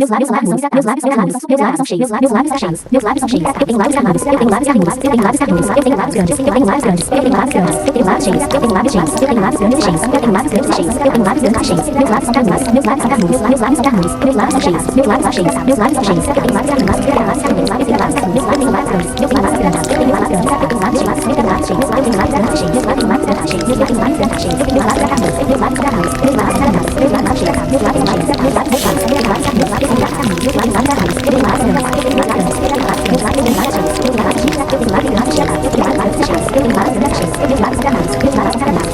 Meus lábios são carnudos, meus lábios são carnudos, meus lábios são cheios, meus lábios são cheios, meus lábios são cheios. Eu tenho lábios carnudos, eu tenho lábios carnudos, eu tenho lábios carnudos, eu tenho lábios grandes, eu tenho lábios grandes, eu tenho lábios grandes, eu tenho lábios cheios, eu tenho lábios cheios, eu tenho lábios grandes e cheios, eu tenho lábios grandes e cheios, eu tenho lábios grandes e cheios. Meus lábios são carnudos, meus lábios são carnudos, meus lábios são carnudos, meus lábios são cheios, meus lábios são cheios, meus lábios são cheios. Eu tenho lábios carnudos, eu tenho lábios carnudos, eu tenho lábios carnudos, eu tenho lábios grandes, eu tenho lábios grandes, eu tenho lábios grandes, eu tenho lábios cheios, eu tenho lábios cheios, eu tenho lábios grandes e cheios, eu tenho lábios grandes e cheios, eu tenho lábios grandes e cheios, eu tenho lábios carnudos, meus lábios carnudos, meus lábios carnudos, meus lábios cheios, meus lábios cheios, meus lábios cheios, meus lábios carnudos, meus lábios carnudos, meus lábios carnudos, eu tenho lábios grandes, eu tenho lábios grandes, eu tenho lábios meus lábios grandes, eu tenho lábios cheios, eu tenho lábios grandes cheios, eu tenho lábios cheios, eu tenho lábios grandes cheios, eu tenho lábios carnudos, meus lábios carnudos,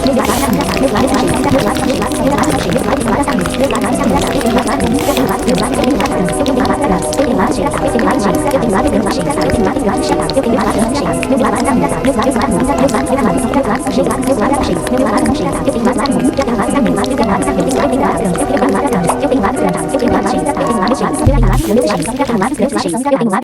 meus lábios carnudos, meus lábios cheios, meus lábios cheios, meus lábios cheios, meus lábios carnudos, meus lábios carnudos, eu tenho lábios grandes, eu tenho lábios grandes, eu tenho lábios grandes, eu tenho lábios grandes, eu tenho lábios cheios, eu tenho lábios cheios, eu tenho lábios grandes cheios, eu tenho lábios lábios hidratados. Eu tenho lábios hidratados. Meus lábios são hidratados. Meus lábios são hidratados. Meus lábios são hidratados. Meus lábios são cheios. Meus lábios são cheios. Eu tenho lábios hidratados. Eu tenho lábios hidratados. Eu tenho lábios hidratados. Eu tenho lábios hidratados. Eu tenho lábios hidratados. Eu tenho lábios hidratados. Eu tenho lábios hidratados. Eu tenho lábios hidratados. Eu tenho lábios hidratados. Eu tenho lábios hidratados. Eu tenho lábios hidratados. Eu tenho lábios hidratados.